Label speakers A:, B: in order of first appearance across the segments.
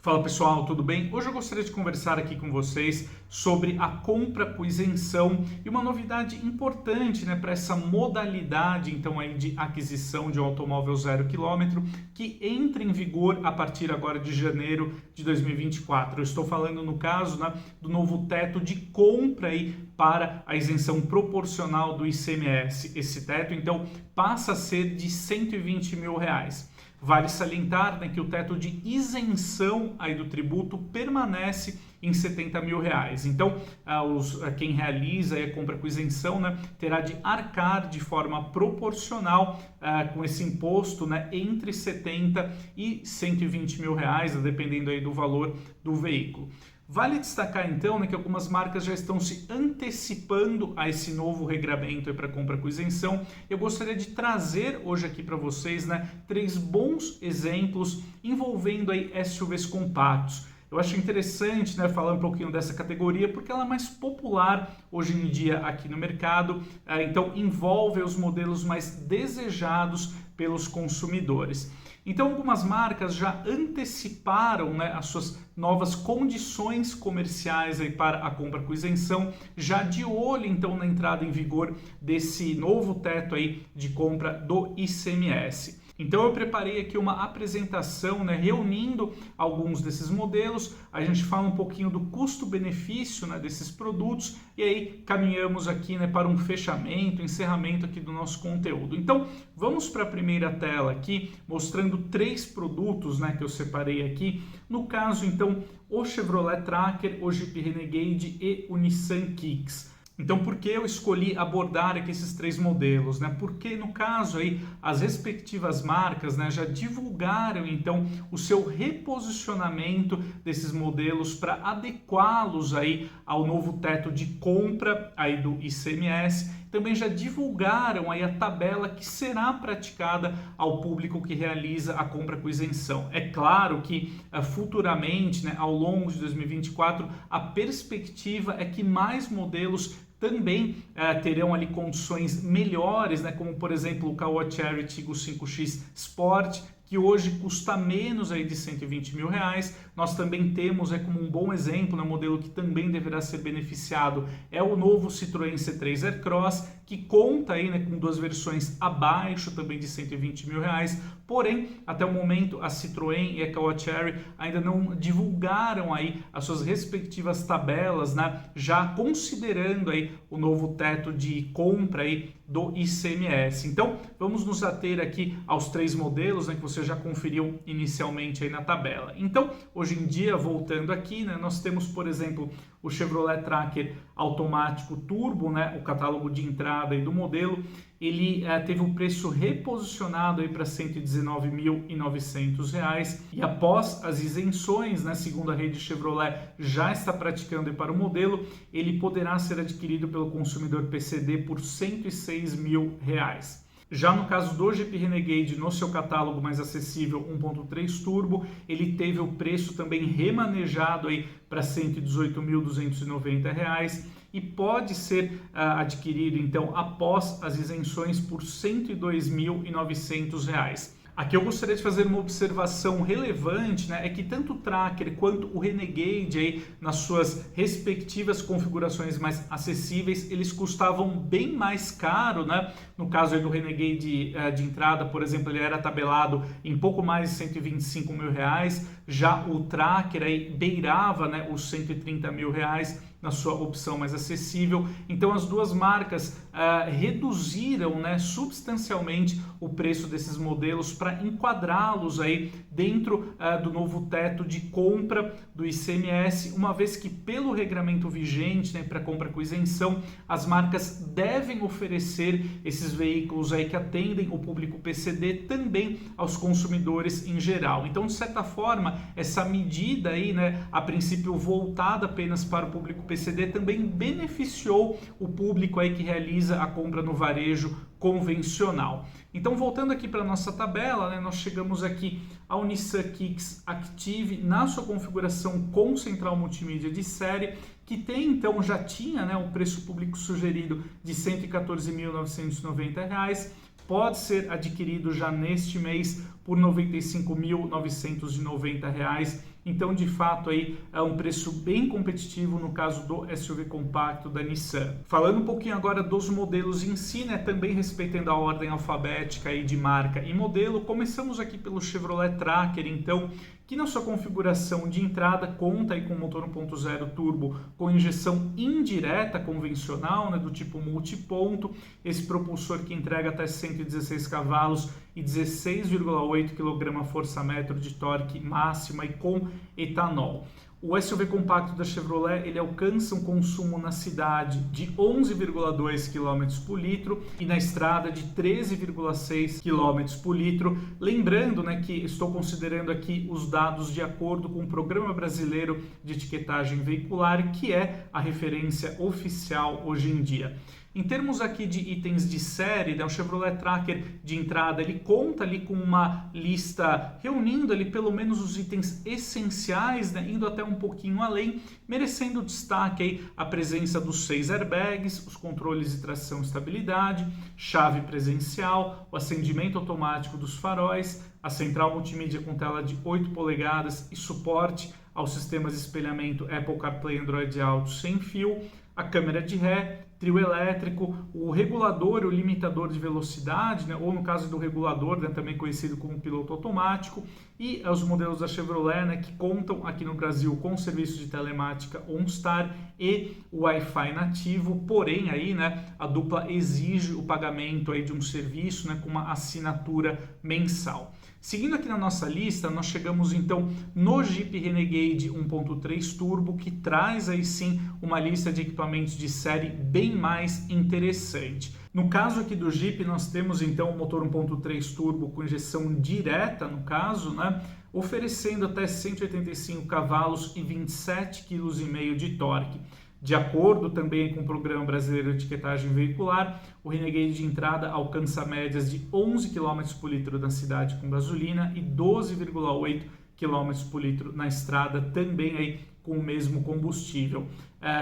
A: Fala pessoal, tudo bem? Hoje eu gostaria de conversar aqui com vocês sobre a compra com isenção e uma novidade importante, para essa modalidade então aí de aquisição de um automóvel 0 km que entra em vigor a partir agora de janeiro de 2024. Eu estou falando no caso do novo teto de compra aí para a isenção proporcional do ICMS. Esse teto então passa a ser de R$120 mil. Vale salientar que o teto de isenção aí do tributo permanece em R$70 mil. Então, quem realiza a compra com isenção terá de arcar de forma proporcional com esse imposto entre 70 e 120 mil reais, dependendo aí do valor do veículo. Vale destacar então que algumas marcas já estão se antecipando a esse novo regramento para compra com isenção. Eu gostaria de trazer hoje aqui para vocês 3 bons exemplos envolvendo aí SUVs compactos. Eu acho interessante falar um pouquinho dessa categoria porque ela é mais popular hoje em dia aqui no mercado, então envolve os modelos mais desejados pelos consumidores. Então algumas marcas já anteciparam as suas novas condições comerciais aí para a compra com isenção, já de olho então na entrada em vigor desse novo teto aí de compra do ICMS. Então eu preparei aqui uma apresentação reunindo alguns desses modelos, a gente fala um pouquinho do custo-benefício desses produtos e aí caminhamos aqui para um fechamento, encerramento aqui do nosso conteúdo. Então vamos para a primeira tela aqui, mostrando 3 produtos que eu separei aqui, no caso então o Chevrolet Tracker, o Jeep Renegade e o Nissan Kicks. Então, por que eu escolhi abordar aqui esses 3 modelos? Porque, no caso, aí, as respectivas marcas já divulgaram, então, o seu reposicionamento desses modelos para adequá-los aí ao novo teto de compra aí do ICMS. Também já divulgaram aí a tabela que será praticada ao público que realiza a compra com isenção. É claro que futuramente, ao longo de 2024, a perspectiva é que mais modelos também terão ali condições melhores, como por exemplo o Caoa Chery Tiggo 5X Sport, que hoje custa menos aí de 120 mil reais. Nós também temos como um bom exemplo, modelo que também deverá ser beneficiado, é o novo Citroën C3 Aircross, que conta aí com 2 versões abaixo também de 120 mil reais. Porém, até o momento, a Citroën e a Caoa Chery ainda não divulgaram aí as suas respectivas tabelas, já considerando aí o novo teto de compra aí do ICMS. Então, vamos nos ater aqui aos 3 modelos que você já conferiu inicialmente aí na tabela. Então, hoje em dia, voltando aqui, nós temos, por exemplo, o Chevrolet Tracker automático turbo, o catálogo de entrada aí do modelo. Ele teve um preço reposicionado aí para R$ 119.900 e após as isenções, segundo a rede Chevrolet já está praticando para o modelo, ele poderá ser adquirido pelo consumidor PCD por R$ 106 mil. Já no caso do Jeep Renegade, no seu catálogo mais acessível 1.3 turbo, ele teve o preço também remanejado aí para R$ 118.290 e pode ser adquirido então após as isenções por R$ 102.900. Aqui eu gostaria de fazer uma observação relevante, é que tanto o Tracker quanto o Renegade, aí, nas suas respectivas configurações mais acessíveis, eles custavam bem mais caro, No caso aí do Renegade de entrada, por exemplo, ele era tabelado em pouco mais de 125 mil reais, já o Tracker aí beirava os 130 mil reais na sua opção mais acessível. Então as duas marcas reduziram substancialmente o preço desses modelos para enquadrá-los aí dentro do novo teto de compra do ICMS, uma vez que pelo regramento vigente para compra com isenção, as marcas devem oferecer esses veículos aí que atendem o público PCD também aos consumidores em geral. Então, de certa forma, essa medida aí, a princípio voltada apenas para o público PCD, também beneficiou o público aí que realiza a compra no varejo convencional. Então, voltando aqui para a nossa tabela, nós chegamos aqui ao Nissan Kicks Active na sua configuração com central multimídia de série, que tem então já tinha um preço público sugerido de R$ 114.990, pode ser adquirido já neste mês por R$ 95.990 Então, de fato, aí é um preço bem competitivo no caso do SUV compacto da Nissan. Falando um pouquinho agora dos modelos em si, né, também respeitando a ordem alfabética aí de marca e modelo, começamos aqui pelo Chevrolet Tracker, então, que na sua configuração de entrada conta aí com motor 1.0 turbo com injeção indireta convencional, né, do tipo multiponto, esse propulsor que entrega até 116 cavalos e 16,8 kgfm de torque máxima e com etanol. O SUV compacto da Chevrolet ele alcança um consumo na cidade de 11,2 km por litro e na estrada de 13,6 km por litro. Lembrando, né, que estou considerando aqui os dados de acordo com o Programa Brasileiro de Etiquetagem Veicular, que é a referência oficial hoje em dia. Em termos aqui de itens de série, né, o Chevrolet Tracker de entrada, ele conta ali com uma lista reunindo ali pelo menos os itens essenciais, né, indo até um pouquinho além, merecendo destaque aí a presença dos 6 airbags, os controles de tração e estabilidade, chave presencial, o acendimento automático dos faróis, a central multimídia com tela de 8 polegadas e suporte aos sistemas de espelhamento Apple CarPlay e Android Auto sem fio, a câmera de ré, trio elétrico, o regulador, o limitador de velocidade, né, ou no caso do regulador, né, também conhecido como piloto automático, e os modelos da Chevrolet, né, que contam aqui no Brasil com o serviço de telemática OnStar e o Wi-Fi nativo, porém aí, né, a dupla exige o pagamento aí de um serviço, né, com uma assinatura mensal. Seguindo aqui na nossa lista, nós chegamos então no Jeep Renegade 1.3 Turbo, que traz aí sim uma lista de equipamentos de série bem mais interessante. No caso aqui do Jeep, nós temos então o motor 1.3 Turbo com injeção direta, no caso, né, oferecendo até 185 cavalos e 27,5 kg de torque. De acordo também com o Programa Brasileiro de Etiquetagem Veicular, o Renegade de entrada alcança médias de 11 km por litro na cidade com gasolina e 12,8 km por litro na estrada, também aí com o mesmo combustível.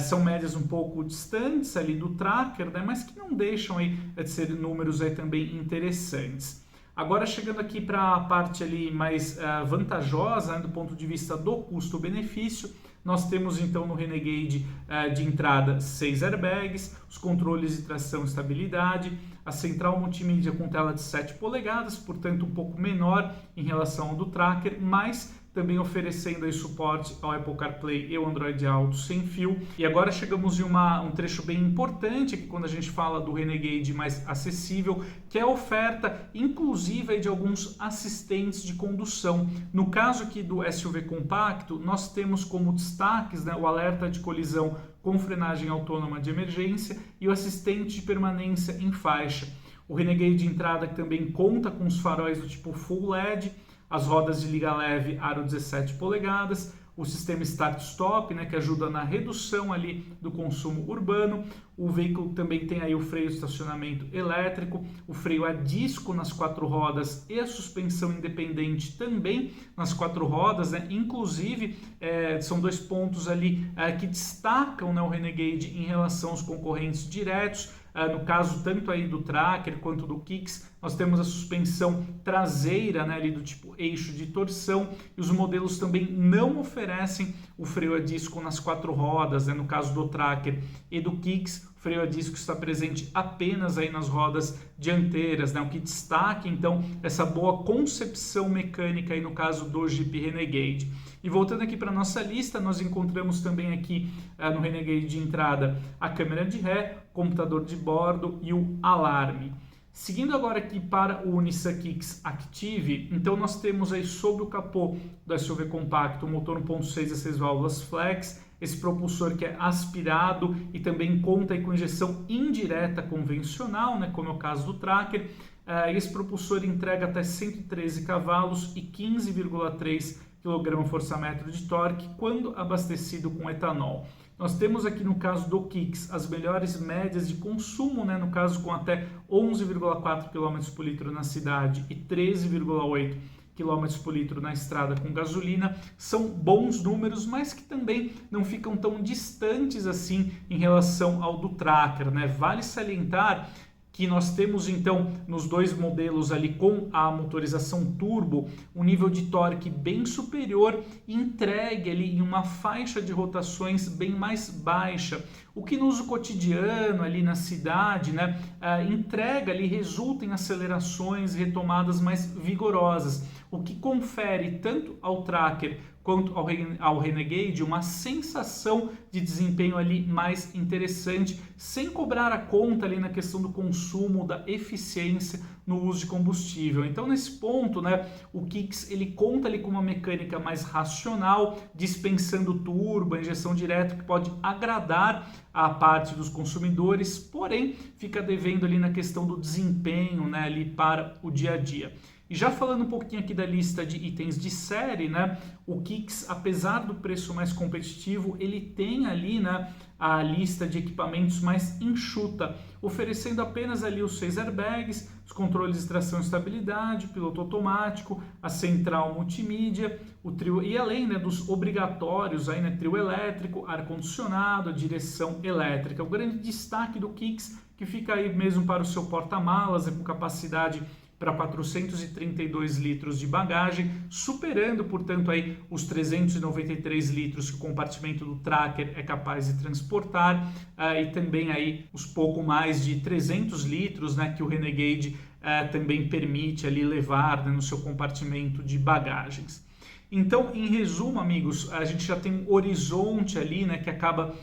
A: São médias um pouco distantes ali do Tracker, né, mas que não deixam aí de ser números aí também interessantes. Agora chegando aqui para a parte ali mais vantajosa, né, do ponto de vista do custo-benefício, nós temos então no Renegade de entrada 6 airbags, os controles de tração e estabilidade, a central multimídia com tela de 7 polegadas, portanto um pouco menor em relação ao do Tracker, mas também oferecendo aí suporte ao Apple CarPlay e ao Android Auto sem fio. E agora chegamos em um trecho bem importante aqui quando a gente fala do Renegade mais acessível, que é a oferta inclusive de alguns assistentes de condução. No caso aqui do SUV compacto, nós temos como destaques, né, o alerta de colisão com frenagem autônoma de emergência e o assistente de permanência em faixa. O Renegade de entrada que também conta com os faróis do tipo Full LED, as rodas de liga leve aro 17 polegadas, o sistema start-stop, né, que ajuda na redução ali do consumo urbano. O veículo também tem aí o freio de estacionamento elétrico, o freio a disco nas 4 rodas e a suspensão independente também nas 4 rodas, né? Inclusive são 2 pontos ali que destacam, né, o Renegade em relação aos concorrentes diretos. No caso tanto aí do Tracker quanto do Kicks, nós temos a suspensão traseira, né, ali do tipo eixo de torção, e os modelos também não oferecem o freio a disco nas 4 rodas, né, no caso do Tracker e do Kicks, o freio a disco está presente apenas aí nas rodas dianteiras, né, o que destaca então essa boa concepção mecânica aí no caso do Jeep Renegade. E voltando aqui para a nossa lista, nós encontramos também aqui no Renegade de entrada a câmera de ré, computador de bordo e o alarme. Seguindo agora aqui para o Nissan Kicks Active, então nós temos aí sob o capô do SUV compacto o motor 1.6 a 6 válvulas flex, esse propulsor que é aspirado e também conta aí com injeção indireta convencional, né, como é o caso do Tracker. Esse propulsor entrega até 113 cavalos e 15,3 kgfm de torque quando abastecido com etanol. Nós temos aqui no caso do Kicks as melhores médias de consumo, né, no caso com até 11,4 km por litro na cidade e 13,8 km por litro na estrada com gasolina. São bons números, mas que também não ficam tão distantes assim em relação ao do Tracker, né? Vale salientar que nós temos então nos dois modelos ali com a motorização turbo um nível de torque bem superior e entregue ali em uma faixa de rotações bem mais baixa, o que no uso cotidiano ali na cidade, né, entrega ali, resulta em acelerações, retomadas mais vigorosas, o que confere tanto ao Tracker quanto ao Renegade uma sensação de desempenho ali mais interessante, sem cobrar a conta ali na questão do consumo, da eficiência no uso de combustível. Então, nesse ponto, né, o Kicks ele conta ali com uma mecânica mais racional, dispensando turbo, a injeção direta, que pode agradar a parte dos consumidores, porém fica devendo ali na questão do desempenho, né, ali para o dia a dia. E já falando um pouquinho aqui da lista de itens de série, né, o Kicks, apesar do preço mais competitivo, ele tem ali, né, a lista de equipamentos mais enxuta, oferecendo apenas ali os 6 airbags, os controles de tração e estabilidade, piloto automático, a central multimídia, o trio, e além, né, dos obrigatórios aí, né, trio elétrico, ar-condicionado, a direção elétrica. O grande destaque do Kicks, que fica aí mesmo para o seu porta-malas, com capacidade para 432 litros de bagagem, superando, portanto, aí os 393 litros que o compartimento do Tracker é capaz de transportar, e também aí os pouco mais de 300 litros, né, que o Renegade também permite ali levar, né, no seu compartimento de bagagens. Então, em resumo, amigos, a gente já tem um horizonte ali, né, que acaba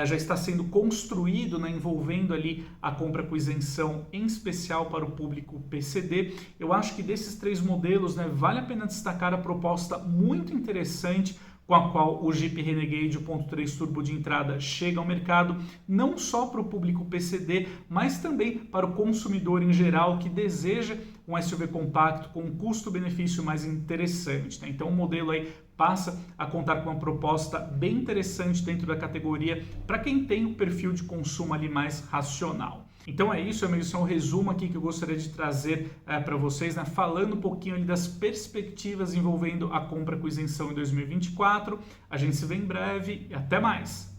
A: já está sendo construído, né, envolvendo ali a compra com isenção, em especial para o público PCD. Eu acho que desses 3 modelos, né, vale a pena destacar a proposta muito interessante com a qual o Jeep Renegade 1.3 Turbo de entrada chega ao mercado, não só para o público PCD, mas também para o consumidor em geral que deseja um SUV compacto com um custo-benefício mais interessante, né? Então o modelo aí passa a contar com uma proposta bem interessante dentro da categoria para quem tem o perfil de consumo ali mais racional. Então é isso, amigos, esse é um resumo aqui que eu gostaria de trazer para vocês, né, falando um pouquinho ali das perspectivas envolvendo a compra com isenção em 2024. A gente se vê em breve e até mais!